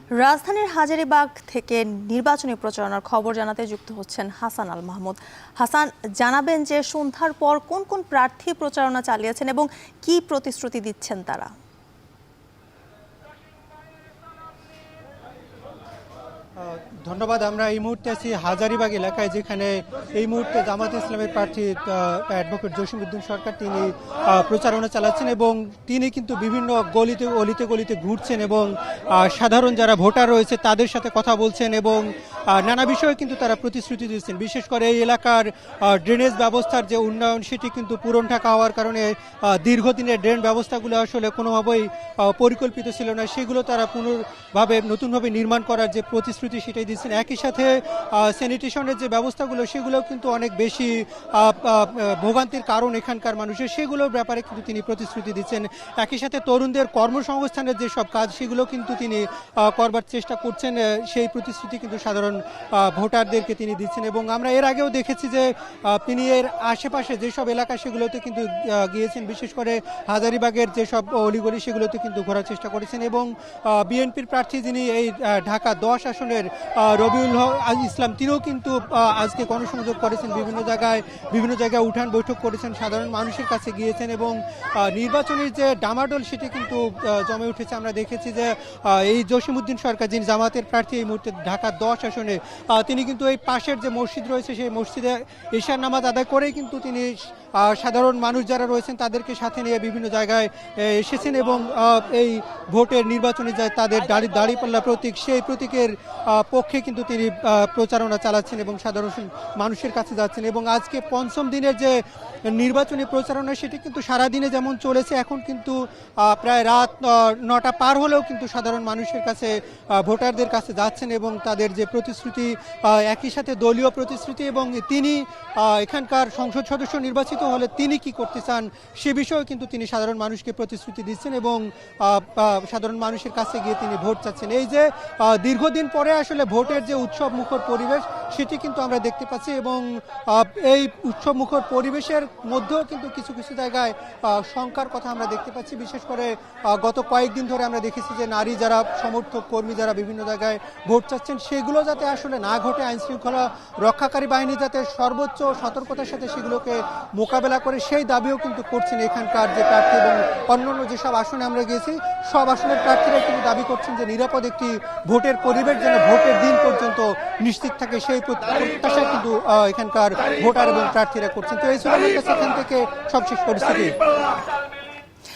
রাজধানীর হাজারীবাগ থেকে নির্বাচনী প্রচারণার খবর জানাতে যুক্ত হচ্ছেন হাসান আল মাহমুদ। হাসান, জানাবেন যে সন্ধ্যার পর কোন কোন প্রার্থী প্রচারণা চালিয়েছেন এবং কি প্রতিশ্রুতি দিচ্ছেন তারা? ধন্যবাদ। আমরা এই মুহূর্তে আছি হাজারীবাগ এলাকায়, যেখানে এই মুহূর্তে জামায়াতে ইসলামের প্রার্থী অ্যাডভোকেট জসিম-উদ্দিন সরকার তিনি প্রচারণা চালাচ্ছেন এবং তিনি কিন্তু বিভিন্ন অলিতে গলিতে ঘুরছেন এবং সাধারণ যারা ভোটার রয়েছে তাদের সাথে কথা বলছেন এবং নানা বিষয়ে কিন্তু তারা প্রতিশ্রুতি দিচ্ছেন। বিশেষ করে এই এলাকার ড্রেনেজ ব্যবস্থার যে উন্নয়ন, সেটি কিন্তু পূরণ ঢাকা হওয়ার কারণে দীর্ঘদিনের ড্রেন ব্যবস্থাগুলো আসলে কোনোভাবেই পরিকল্পিত ছিল না, সেগুলো তারা নতুনভাবে নির্মাণ করার যে প্রতিশ্রুতি সেটাই দিচ্ছেন। একই সাথে স্যানিটেশনের যে ব্যবস্থাগুলো সেগুলোও কিন্তু অনেক বেশি ভোগান্তির কারণ এখানকার মানুষের, সেগুলোর ব্যাপারে কিন্তু তিনি প্রতিশ্রুতি দিচ্ছেন। একই সাথে তরুণদের কর্মসংস্থানের যে সব কাজ সেগুলো কিন্তু তিনি করবার চেষ্টা করছেন, সেই প্রতিশ্রুতি কিন্তু সাধারণ ভোটারদেরকে তিনি দিচ্ছেন। এবং আমরা এর আগেও দেখেছি যে তিনি এর আশেপাশে যেসব এলাকা সেগুলোতে কিন্তু গিয়েছেন, বিশেষ করে হাজারীবাগের যেসব অলিগলি সেগুলোতে কিন্তু ঘোরার চেষ্টা করেছেন। এবং বিএনপির প্রার্থী যিনি এই ঢাকা 10 আসনের রবিউল ইসলাম, তিনিও কিন্তু আজকে গণসংযোগ করেছেন, বিভিন্ন জায়গায় উঠান বৈঠক করেছেন, সাধারণ মানুষের কাছে গিয়েছেন এবং নির্বাচনের যে ডামাডোল সেটি কিন্তু জমে উঠেছে। আমরা দেখেছি যে এই জসিম-উদ্দিন সরকার, যিনি জামাতের প্রার্থী এই মুহূর্তে ঢাকা 10 আসনে, তিনি কিন্তু এই পাশের যে মসজিদ রয়েছে সেই মসজিদে এশার নামাজ আদায় করেই কিন্তু তিনি সাধারণ মানুষ যারা রয়েছেন তাদেরকে সাথে নিয়ে বিভিন্ন জায়গায় এসেছেন এবং এই ভোটের নির্বাচনে যায় তাদের দাঁড়িপাল্লা প্রতীক, সেই প্রতীকের পক্ষে কিন্তু তিনি প্রচারণা চালাচ্ছেন এবং সাধারণ মানুষের কাছে যাচ্ছেন। এবং আজকে পঞ্চম দিনের যে নির্বাচনী প্রচারণা সেটি কিন্তু সারাদিনে যেমন চলেছে, এখন কিন্তু প্রায় রাত 9টা পার হলেও কিন্তু সাধারণ মানুষের কাছে, ভোটারদের কাছে যাচ্ছেন এবং তাদের যে প্রতিশ্রুতি, একই সাথে দলীয় প্রতিশ্রুতি এবং তিনি এখানকার সংসদ সদস্য নির্বাচিত হলে তিনি কি করতে চান সে বিষয়েও কিন্তু তিনি সাধারণ মানুষকে প্রতিশ্রুতি দিচ্ছেন এবং সাধারণ মানুষের কাছে গিয়ে তিনি ভোট চাচ্ছেন। এই যে দীর্ঘদিন পরে আসলে ভোটের যে উৎসব মুখর পরিবেশ সেটি কিন্তু আমরা দেখতে পাচ্ছি এবং এই উৎসব মুখর পরিবেশের মধ্যেও কিন্তু কিছু জায়গায় শঙ্কার কথা আমরা দেখতে পাচ্ছি। বিশেষ করে গত কয়েকদিন ধরে আমরা দেখেছি যে নারী যারা সমর্থক কর্মী যারা বিভিন্ন জায়গায় ভোট চাচ্ছেন, সেগুলো যাতে আসলে না ঘটে, আইন শৃঙ্খলা রক্ষাকারী বাহিনী যাতে সর্বোচ্চ সতর্কতার সাথে সেগুলোকে মোকাবেলা করে সেই দাবিও কিন্তু করছেন এখানকার যে প্রার্থী এবং অন্যান্য যেসব আসনে আমরা গিয়েছি সব আসনের প্রার্থীরা কিন্তু দাবি করছেন যে নিরাপদ একটি ভোটের পরিবেশ যেন ভোটের দিন পর্যন্ত নিশ্চিত থাকে, সেই প্রত্যাশা কিন্তু এখানকার ভোটার এবং প্রার্থীরা করছেন। তো এই ছিল আমার কাছে এখান থেকে সবশেষ পরিস্থিতি।